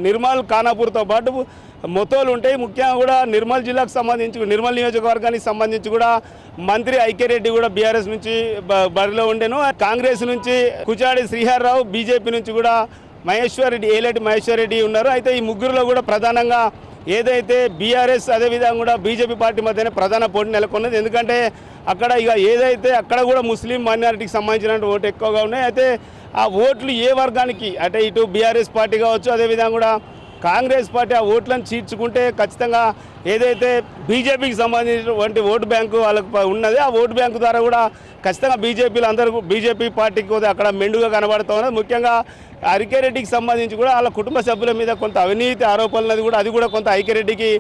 నిర్మల్ ఖానాపూర్తో పాటు మొత్తోలు ఉంటాయి. ముఖ్యంగా కూడా నిర్మల్ నియోజకవర్గానికి సంబంధించి కూడా మంత్రి ఐక్యరెడ్డి కూడా బీఆర్ఎస్ నుంచి బరిలో ఉండేను. కాంగ్రెస్ నుంచి కుచాడి శ్రీహర్రావు, బీజేపీ నుంచి కూడా ఏలేటి మహేశ్వర్ రెడ్డి ఉన్నారు. అయితే ఈ ముగ్గురులో కూడా ప్రధానంగా ఏదైతే బీఆర్ఎస్ అదేవిధంగా కూడా బీజేపీ పార్టీ మధ్యనే ప్రధాన పోటీ నెలకొన్నది. ఎందుకంటే అక్కడ అక్కడ కూడా ముస్లిం మైనారిటీకి సంబంధించిన ఓటు ఎక్కువగా ఉన్నాయి. అయితే ఆ ఓట్లు ఏ వర్గానికి అంటే ఇటు బీఆర్ఎస్ పార్టీ కావచ్చు అదేవిధంగా కూడా కాంగ్రెస్ పార్టీ ఆ ఓట్లను చీల్చుకుంటే ఖచ్చితంగా ఏదైతే బీజేపీకి సంబంధించినటువంటి ఓటు బ్యాంకు వాళ్ళకు ఉన్నది ఆ ఓటు బ్యాంకు ద్వారా కూడా ఖచ్చితంగా బీజేపీ పార్టీకి అక్కడ మెండుగా కనబడుతూ ఉన్నది. ముఖ్యంగా ఐక్యరెడ్డికి సంబంధించి కూడా వాళ్ళ కుటుంబ సభ్యుల మీద కొంత అవినీతి ఆరోపణలు కూడా అది కూడా కొంత ఐక్యరెడ్డికి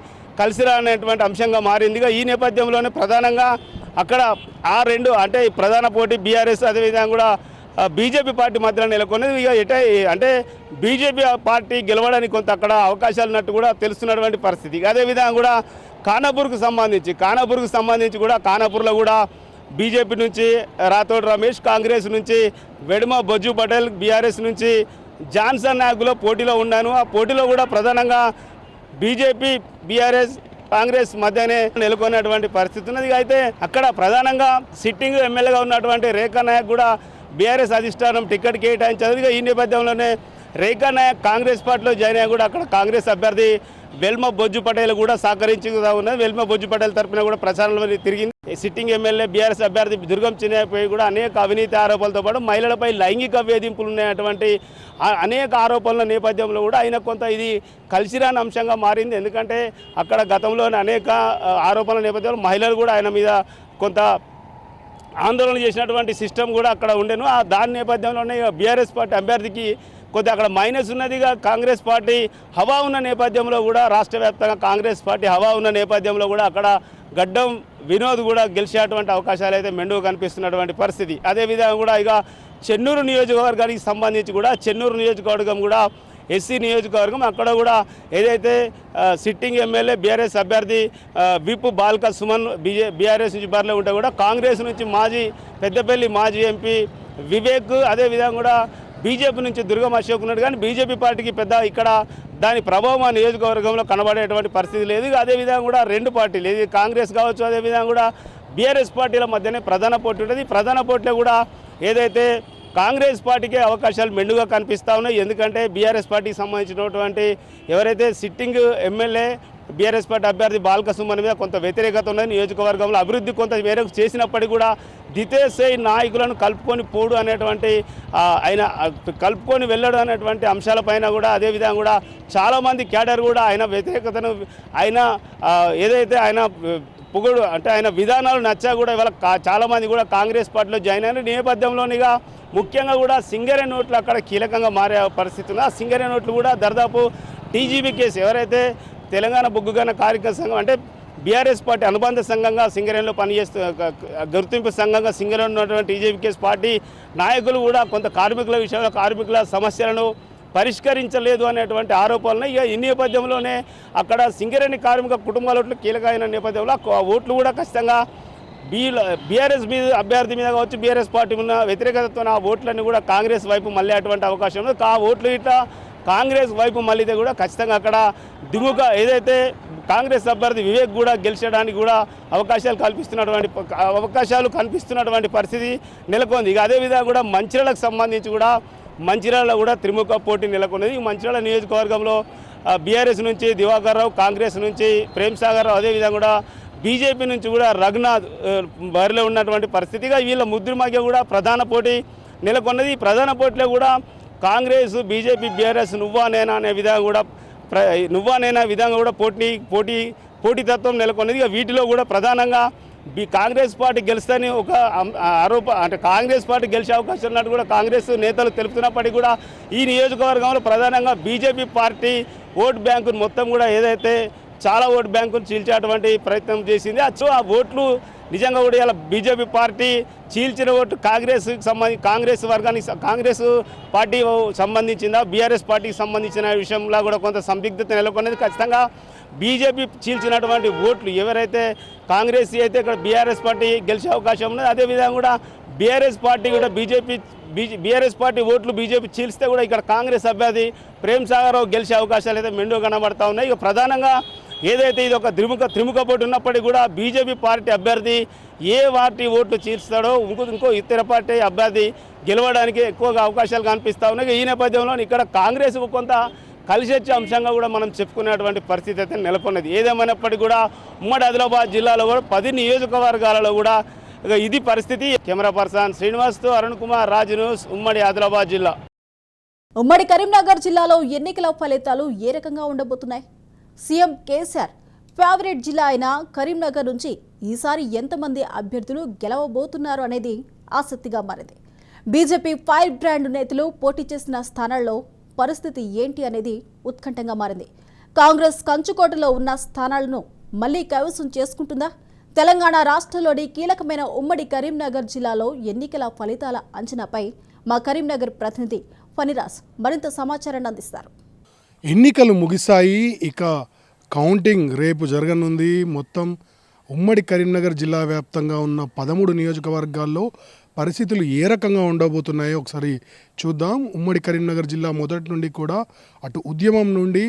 కలిసి రానటువంటి అంశంగా మారింది. ఈ నేపథ్యంలోనే ప్రధానంగా అక్కడ ఆ రెండు అంటే ప్రధాన పోటీ బీఆర్ఎస్ అదేవిధంగా కూడా బీజేపీ పార్టీ మధ్యలో నెలకొన్నది. అంటే బీజేపీ పార్టీ గెలవడానికి కొంత అక్కడ అవకాశాలు ఉన్నట్టు కూడా తెలుస్తున్నటువంటి పరిస్థితి. అదేవిధంగా కూడా ఖానాపూర్కు సంబంధించి కూడా ఖానాపూర్లో కూడా బీజేపీ నుంచి రాథోడ్ రమేష్, కాంగ్రెస్ నుంచి వెడుమ బొజ్జు పటేల్, బీఆర్ఎస్ నుంచి జాన్సన్ నాయకులో పోటీలో ఉన్నాను. ఆ పోటీలో కూడా ప్రధానంగా బీజేపీ బీఆర్ఎస్ కాంగ్రెస్ మధ్యనే నెలకొన్నటువంటి పరిస్థితి ఉన్నది. అయితే అక్కడ ప్రధానంగా సిట్టింగ్ ఎమ్మెల్యేగా ఉన్నటువంటి రేఖా నాయక్ కూడా బీఆర్ఎస్ అధిష్టానం టికెట్ కేటాయించారు. ఈ నేపథ్యంలోనే రేఖా నాయక్ కాంగ్రెస్ పార్టీలో జాయిన్ అయ్యి కూడా అక్కడ కాంగ్రెస్ అభ్యర్థి వెల్మ బొజ్జు పటేల్ కూడా సహకరించుగా ఉన్నది. వెల్మ బొజ్జు పటేల్ తరఫున కూడా ప్రచారంలో తిరిగింది. సిట్టింగ్ ఎమ్మెల్యే బీఆర్ఎస్ అభ్యర్థి దుర్గం చిన్నపై కూడా అనేక అవినీతి ఆరోపణలతో పాటు మహిళలపై లైంగిక వేధింపులు ఉన్నాయటువంటి అనేక ఆరోపణల నేపథ్యంలో కూడా ఆయన కొంత ఇది కలిసిరాని అంశంగా మారింది. ఎందుకంటే అక్కడ గతంలోని అనేక ఆరోపణల నేపథ్యంలో మహిళలు కూడా ఆయన మీద కొంత ఆందోళన చేసినటువంటి సిస్టమ్ కూడా అక్కడ ఉండేను. దాని నేపథ్యంలోనే బీఆర్ఎస్ పార్టీ అభ్యర్థికి కొద్దిగా అక్కడ మైనస్ ఉన్నదిగా కాంగ్రెస్ పార్టీ హవా ఉన్న నేపథ్యంలో కూడా రాష్ట్ర వ్యాప్తంగా కాంగ్రెస్ పార్టీ హవా ఉన్న నేపథ్యంలో కూడా అక్కడ గడ్డం వినోద్ కూడా గెలిచేటువంటి అవకాశాలు అయితే మెండుగా కనిపిస్తున్నటువంటి పరిస్థితి. అదేవిధంగా కూడా ఇక చెన్నూరు నియోజకవర్గానికి సంబంధించి కూడా చెన్నూరు నియోజకవర్గం కూడా ఎస్సీ నియోజకవర్గం, అక్కడ కూడా ఏదైతే సిట్టింగ్ ఎమ్మెల్యే బీఆర్ఎస్ అభ్యర్థి విప్ బాల్క సుమన్ బీఆర్ఎస్ నుంచి బరిలో ఉంటే కూడా కాంగ్రెస్ నుంచి పెద్దపల్లి మాజీ ఎంపీ వివేక్, అదేవిధంగా కూడా బీజేపీ నుంచి దుర్గం అశోక్ ఉన్నాడు. కానీ బీజేపీ పార్టీకి పెద్ద ఇక్కడ దాని ప్రభావం ఆ నియోజకవర్గంలో కనబడేటువంటి పరిస్థితి లేదు. అదేవిధంగా కూడా రెండు పార్టీలు, ఇది కాంగ్రెస్ కావచ్చు, అదేవిధంగా కూడా బీఆర్ఎస్ పార్టీల మధ్యనే ప్రధాన పోటీ ఉంటుంది. ప్రధాన పోటీలో కూడా ఏదైతే కాంగ్రెస్ పార్టీకే అవకాశాలు మెండుగా కనిపిస్తూ ఉన్నాయి. ఎందుకంటే బీఆర్ఎస్ పార్టీకి సంబంధించినటువంటి ఎవరైతే సిట్టింగ్ ఎమ్మెల్యే బీఆర్ఎస్ పార్టీ అభ్యర్థి బాల్క సుమన్ మీద కొంత వ్యతిరేకత ఉన్నది. నియోజకవర్గంలో అభివృద్ధి కొంత మేరకు చేసినప్పటికీ కూడా దితేశై నాయకులను కలుపుకొని పోడు అనేటువంటి ఆయన కలుపుకొని వెళ్ళడం అనేటువంటి అంశాలపైన కూడా అదేవిధంగా కూడా చాలామంది క్యాడర్ కూడా ఆయన వ్యతిరేకతను ఆయన ఏదైతే ఆయన పొగడు అంటే ఆయన విధానాలు నచ్చా కూడా ఇవాళ చాలామంది కూడా కాంగ్రెస్ పార్టీలో జాయిన్ అయిన నేపథ్యంలోనిగా ముఖ్యంగా కూడా సింగరే నోట్లు అక్కడ కీలకంగా మారే పరిస్థితి ఉంది. ఆ సింగరే నోట్లు కూడా దాదాపు టీజీబీ కేసు ఎవరైతే తెలంగాణ బొగ్గుగన కార్మిక సంఘం అంటే బీఆర్ఎస్ పార్టీ అనుబంధ సంఘంగా సింగరేణిలో పనిచేస్తూ గుర్తింపు సంఘంగా సింగరేణి ఉన్నటువంటి టీజీబీ కేసు పార్టీ నాయకులు కూడా కొంత కార్మికుల విషయంలో కార్మికుల సమస్యలను పరిష్కరించలేదు అనేటువంటి ఆరోపణలు. ఇక ఈ నేపథ్యంలోనే అక్కడ సింగరేణి కార్మిక కుటుంబాల ఓట్లు కీలకమైన నేపథ్యంలో ఓట్లు కూడా ఖచ్చితంగా బీఆర్ఎస్ మీద అభ్యర్థి మీద కావచ్చు, బీఆర్ఎస్ పార్టీ ఉన్న వ్యతిరేకతతో ఆ ఓట్లన్నీ కూడా కాంగ్రెస్ వైపు మళ్ళీ అటువంటి అవకాశం ఉంది. ఆ ఓట్లు ఇట్లా కాంగ్రెస్ వైపు మళ్ళీతే కూడా ఖచ్చితంగా అక్కడ దిగుగా ఏదైతే కాంగ్రెస్ అభ్యర్థి వివేక్ కూడా గెలిచడానికి కూడా అవకాశాలు కనిపిస్తున్నటువంటి పరిస్థితి నెలకొంది. ఇక అదేవిధంగా కూడా మంచిర్యాలకు సంబంధించి కూడా మంచిర్యాలలో కూడా త్రిముఖ పోటీ నెలకొన్నది. ఈ మంచిర్యాల నియోజకవర్గంలో బీఆర్ఎస్ నుంచి దివాకర్ రావు, కాంగ్రెస్ నుంచి ప్రేమ్ సాగర్ రావు, అదేవిధంగా కూడా బీజేపీ నుంచి కూడా రఘునాథ్ బరిలో ఉన్నటువంటి పరిస్థితిగా వీళ్ళ ముగ్గురి మధ్య కూడా ప్రధాన పోటీ నెలకొన్నది. ఈ ప్రధాన పోటీలో కూడా కాంగ్రెస్ బీజేపీ బీఆర్ఎస్ నువ్వా నేనా అనే విధంగా కూడా విధంగా కూడా పోటీతత్వం నెలకొన్నది. ఇక వీటిలో కూడా ప్రధానంగా కాంగ్రెస్ పార్టీ గెలుస్తుందని ఒక అంటే కాంగ్రెస్ పార్టీ గెలిచే అవకాశం ఉన్నట్టు కూడా కాంగ్రెస్ నేతలు తెలుపుతున్నప్పటికీ కూడా ఈ నియోజకవర్గంలో ప్రధానంగా బీజేపీ పార్టీ ఓటు బ్యాంకును మొత్తం కూడా ఏదైతే చాలా ఓటు బ్యాంకును చీల్చేటువంటి ప్రయత్నం చేసింది. ఆ ఓట్లు నిజంగా కూడా ఇలా బీజేపీ పార్టీ చీల్చిన ఓటు కాంగ్రెస్ వర్గానికి కాంగ్రెస్ పార్టీ సంబంధించిందా బీఆర్ఎస్ పార్టీకి సంబంధించిన విషయంలో కూడా కొంత సందిగ్ధత నెలకొన్నది. ఖచ్చితంగా బీజేపీ చీల్చినటువంటి ఓట్లు ఎవరైతే కాంగ్రెస్ అయితే ఇక్కడ బీఆర్ఎస్ పార్టీ గెలిచే అవకాశం ఉన్నది. అదేవిధంగా కూడా బీఆర్ఎస్ పార్టీ కూడా బీఆర్ఎస్ పార్టీ ఓట్లు బీజేపీ చీల్స్తే కూడా ఇక్కడ కాంగ్రెస్ అభ్యర్థి ప్రేమ్ సాగర్ గెలిచే అవకాశాలు అయితే మెండుగా కనబడతా ఉన్నాయి. ఇక ప్రధానంగా ఏదైతే ఇది ఒక త్రిముఖ పోటీ ఉన్నప్పటికీ కూడా బీజేపీ పార్టీ అభ్యర్థి ఏ పార్టీ ఓట్లు చీల్స్తాడో ఇంకో ఇతర పార్టీ అభ్యర్థి గెలవడానికి ఎక్కువగా అవకాశాలు కనిపిస్తూ ఉన్నాయి. ఈ నేపథ్యంలో ఇక్కడ కాంగ్రెస్ కొంత కలిసొచ్చే అంశంగా కూడా మనం చెప్పుకునేటువంటి పరిస్థితి అయితే నెలకొన్నది. ఏదేమైనప్పటికీ కూడా ఉమ్మడి ఆదిలాబాద్ జిల్లాలో కూడా 10 నియోజకవర్గాలలో కూడా ఇది పరిస్థితి. కెమెరా పర్సన్ శ్రీనివాస్తో అరుణ్ కుమార్, రాజ్ న్యూస్, ఉమ్మడి ఆదిలాబాద్ జిల్లా. ఉమ్మడి కరీంనగర్ జిల్లాలో ఎన్నికల ఫలితాలు ఏ రకంగా ఉండబోతున్నాయి? సీఎం కేసీఆర్ ఫేవరెట్ జిల్లా అయిన కరీంనగర్ నుంచి ఈసారి ఎంతమంది అభ్యర్థులు గెలవబోతున్నారు అనేది ఆసక్తిగా మారింది. బీజేపీ ఫైర్ బ్రాండ్ నేతలు పోటీ చేసిన స్థానాల్లో పరిస్థితి ఏంటి అనేది ఉత్కంఠంగా మారింది. కాంగ్రెస్ కంచుకోటలో ఉన్న స్థానాలను మళ్లీ కైవసం చేసుకుంటుందా? తెలంగాణ రాష్ట్రంలోని కీలకమైన ఉమ్మడి కరీంనగర్ జిల్లాలో ఎన్నికల ఫలితాల అంచనాపై మా కరీంనగర్ ప్రతినిధి ఫణిరాజ్ మరింత సమాచారాన్ని అందిస్తారు. ఎన్నికలు ముగిశాయి, ఇక కౌంటింగ్ రేపు జరగనుంది. మొత్తం ఉమ్మడి కరీంనగర్ జిల్లా వ్యాప్తంగా ఉన్న 13 నియోజకవర్గాల్లో పరిస్థితులు ఏ రకంగా ఉండబోతున్నాయో ఒకసారి చూద్దాం. ఉమ్మడి కరీంనగర్ జిల్లా మొదటి నుండి కూడా అటు ఉద్యమం నుండి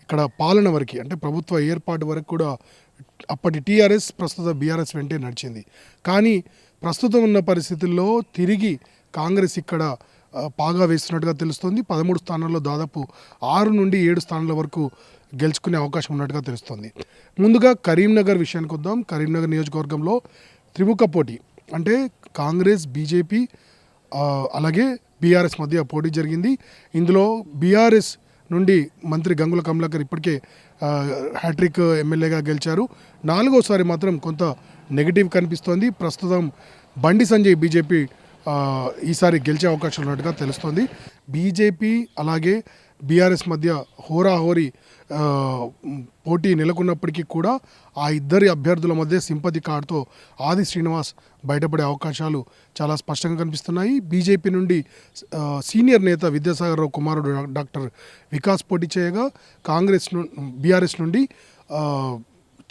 ఇక్కడ పాలన వరకు అంటే ప్రభుత్వ ఏర్పాటు వరకు కూడా అప్పటి టీఆర్ఎస్ ప్రస్తుత బీఆర్ఎస్ వెంటే నడిచింది. కానీ ప్రస్తుతం ఉన్న పరిస్థితుల్లో తిరిగి కాంగ్రెస్ ఇక్కడ పాగా వేస్తున్నట్టుగా తెలుస్తుంది. 13 స్థానాల్లో దాదాపు 6 నుండి 7 స్థానాల వరకు గెలుచుకునే అవకాశం ఉన్నట్టుగా తెలుస్తుంది. ముందుగా కరీంనగర్ విషయానికి వద్దాం. కరీంనగర్ నియోజకవర్గంలో త్రిముఖ పోటీ అంటే కాంగ్రెస్, బీజేపీ అలాగే బీఆర్ఎస్ మధ్య పోటీ జరిగింది. ఇందులో బీఆర్ఎస్ నుండి మంత్రి గంగుల కమలాకర్ ఇప్పటికే హ్యాట్రిక్ ఎమ్మెల్యేగా గెలిచారు. 4వసారి మాత్రం కొంత నెగిటివ్ కనిపిస్తోంది. ప్రస్తుతం బండి సంజయ్ బీజేపీ ఈసారి గెలిచే అవకాశాలు ఉన్నట్టుగా తెలుస్తోంది. బీజేపీ అలాగే బీఆర్ఎస్ మధ్య హోరాహోరీ పోటీ నెలకొన్నప్పటికీ కూడా ఆ ఇద్దరి అభ్యర్థుల మధ్య సింపతి కార్డుతో ఆది శ్రీనివాస్ బయటపడే అవకాశాలు చాలా స్పష్టంగా కనిపిస్తున్నాయి. బీజేపీ నుండి సీనియర్ నేత విద్యాసాగర్ రావు కుమారుడు డాక్టర్ వికాస్ పోటీ చేయగా కాంగ్రెస్ బీఆర్ఎస్ నుండి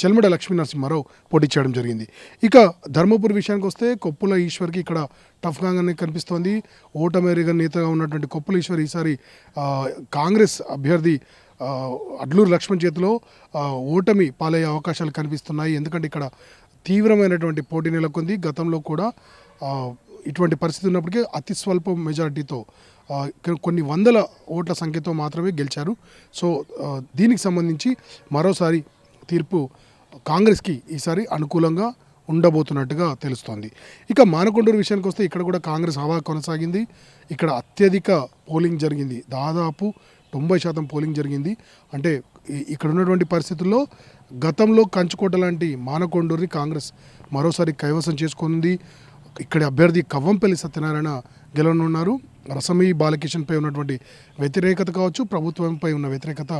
చెల్మడ లక్ష్మీ నరసింహారావు పోటీ చేయడం జరిగింది. ఇక ధర్మపురి విషయానికి వస్తే కొప్పుల ఈశ్వర్కి ఇక్కడ టఫ్గానే కనిపిస్తోంది. ఓటమెరుగని నేతగా ఉన్నటువంటి కొప్పుల ఈశ్వర్ ఈసారి కాంగ్రెస్ అభ్యర్థి అడ్లూరు లక్ష్మణ్ చేతిలో ఓటమి పాలయ్యే అవకాశాలు కనిపిస్తున్నాయి. ఎందుకంటే ఇక్కడ తీవ్రమైనటువంటి పోటీ నెలకొంది. గతంలో కూడా ఇటువంటి పరిస్థితి ఉన్నప్పటికీ అతి స్వల్ప మెజారిటీతో కొన్ని వందల ఓట్ల సంఖ్యతో మాత్రమే గెలిచారు. సో దీనికి సంబంధించి మరోసారి తీర్పు కాంగ్రెస్కి ఈసారి అనుకూలంగా ఉండబోతున్నట్టుగా తెలుస్తోంది. ఇక మానకొండూరు విషయానికి వస్తే ఇక్కడ కూడా కాంగ్రెస్ హవా కొనసాగింది. ఇక్కడ అత్యధిక పోలింగ్ జరిగింది. దాదాపు 90% పోలింగ్ జరిగింది. అంటే ఇక్కడ ఉన్నటువంటి పరిస్థితుల్లో గతంలో కంచుకోట లాంటి మానకొండూరుని కాంగ్రెస్ మరోసారి కైవసం చేసుకుంది. ఇక్కడి అభ్యర్థి కవ్వంపల్లి సత్యనారాయణ గెలవనున్నారు. రసమీ బాలకిషన్పై ఉన్నటువంటి వ్యతిరేకత కావచ్చు, ప్రభుత్వంపై ఉన్న వ్యతిరేకత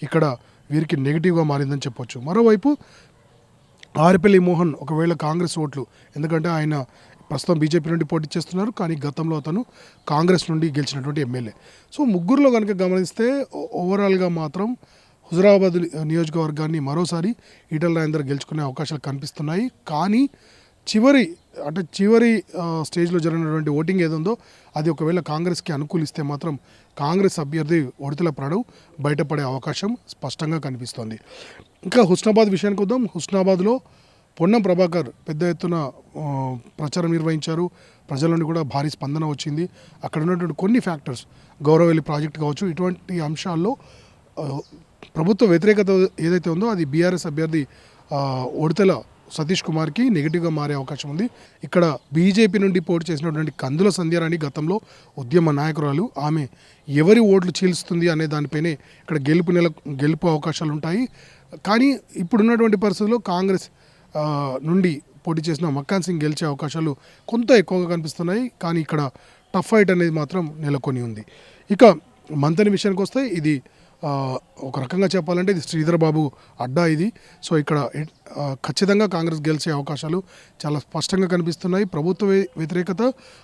ఇక్కడ వీరికి నెగిటివ్గా మారిందని చెప్పొచ్చు. మరోవైపు ఆరిపల్లి మోహన్ ఒకవేళ కాంగ్రెస్ ఓట్లు, ఎందుకంటే ఆయన ప్రస్తుతం బీజేపీ నుండి పోటీ చేస్తున్నారు, కానీ గతంలో అతను కాంగ్రెస్ నుండి గెలిచినటువంటి ఎమ్మెల్యే. సో ముగ్గురులో కనుక గమనిస్తే ఓవరాల్గా మాత్రం హుజురాబాద్ నియోజకవర్గాన్ని మరోసారి ఈటల రాజేందర్ గెలుచుకునే అవకాశాలు కనిపిస్తున్నాయి. కానీ చివరి స్టేజ్లో జరిగినటువంటి ఓటింగ్ ఏదుందో అది ఒకవేళ కాంగ్రెస్కి అనుకూలిస్తే మాత్రం కాంగ్రెస్ అభ్యర్థి ఉడతల ప్రణవ్ బయటపడే అవకాశం స్పష్టంగా కనిపిస్తోంది. ఇంకా హుస్నాబాద్ విషయానికి వద్దాం. హుస్నాబాద్లో పొన్నం ప్రభాకర్ పెద్ద ఎత్తున ప్రచారం నిర్వహించారు. ప్రజల నుండి కూడా భారీ స్పందన వచ్చింది. అక్కడ ఉన్నటువంటి కొన్ని ఫ్యాక్టర్స్, గౌరవెల్లి ప్రాజెక్ట్ కావచ్చు, ఇటువంటి అంశాల్లో ప్రభుత్వ వ్యతిరేకత ఏదైతే ఉందో అది బీఆర్ఎస్ అభ్యర్థి ఉడతల సతీష్ కుమార్కి నెగిటివ్గా మారే అవకాశం ఉంది. ఇక్కడ బీజేపీ నుండి పోటీ చేసినటువంటి కందుల సంధ్యారాణి గతంలో ఉద్యమ నాయకురాలు. ఆమె ఎవరి ఓట్లు చీల్స్తుంది అనే దానిపైనే ఇక్కడ గెలుపు అవకాశాలు ఉంటాయి. కానీ ఇప్పుడున్నటువంటి పరిస్థితుల్లో కాంగ్రెస్ నుండి పోటీ చేసిన మక్కాన్ సింగ్ గెలిచే అవకాశాలు కొంత ఎక్కువగా కనిపిస్తున్నాయి. కానీ ఇక్కడ టఫ్ ఫైట్ అనేది మాత్రం నెలకొని ఉంది. ఇక మంతని విషయానికి వస్తే ఇది ఒక రకంగా చెప్పాలంటే ఇది శ్రీధర్ బాబు అడ్డా ఇది. సో ఇక్కడ ఖచ్చితంగా కాంగ్రెస్ గెలిచే అవకాశాలు చాలా స్పష్టంగా కనిపిస్తున్నాయి. ప్రభుత్వ వ్యతిరేకత,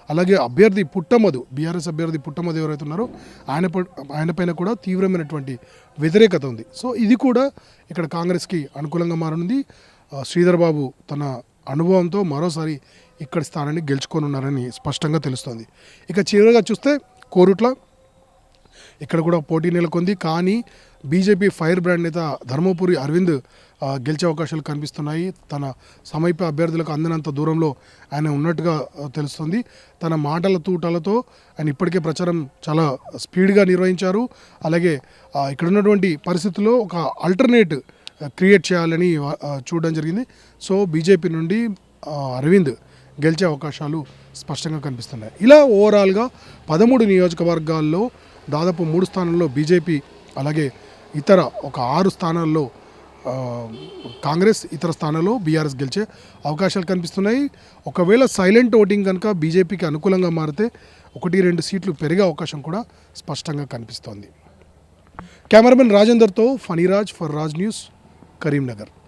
అలాగే అభ్యర్థి పుట్టమధు, బీఆర్ఎస్ అభ్యర్థి పుట్టమధు ఎవరైతే ఉన్నారో ఆయన పైన కూడా తీవ్రమైనటువంటి వ్యతిరేకత ఉంది. సో ఇది కూడా ఇక్కడ కాంగ్రెస్కి అనుకూలంగా మారనుంది. శ్రీధర్ బాబు తన అనుభవంతో మరోసారి ఇక్కడి స్థానాన్ని గెలుచుకోనున్నారని స్పష్టంగా తెలుస్తోంది. ఇక చివరిగా చూస్తే కోరుట్ల, ఇక్కడ కూడా పోటీ నెలకొంది. కానీ బీజేపీ ఫైర్ బ్రాండ్ నేత ధర్మపురి అరవింద్ గెలిచే అవకాశాలు కనిపిస్తున్నాయి. తన సమీప అభ్యర్థులకు అందినంత దూరంలో ఆయన ఉన్నట్టుగా తెలుస్తుంది. తన మాటల తూటాలతో ఆయన ఇప్పటికే ప్రచారం చాలా స్పీడ్గా నిర్వహించారు. అలాగే ఇక్కడ ఉన్నటువంటి పరిస్థితుల్లో ఒక ఆల్టర్నేట్ క్రియేట్ చేయాలని చూడడం జరిగింది. సో బీజేపీ నుండి అరవింద్ గెలిచే అవకాశాలు స్పష్టంగా కనిపిస్తున్నాయి. ఇలా ఓవరాల్గా 13 నియోజకవర్గాల్లో దాదాపు 3 స్థానాల్లో బీజేపీ, అలాగే ఇతర ఒక 6 స్థానాల్లో కాంగ్రెస్, ఇతర స్థానాల్లో బీఆర్ఎస్ గెలిచే అవకాశాలు కనిపిస్తున్నాయి. ఒకవేళ సైలెంట్ ఓటింగ్ కనుక బీజేపీకి అనుకూలంగా మారితే 1-2 సీట్లు పెరిగే అవకాశం కూడా స్పష్టంగా కనిపిస్తోంది. కెమెరామెన్ రాజేందర్తో ఫణిరాజ్ ఫర్ రాజ్ న్యూస్, కరీంనగర్.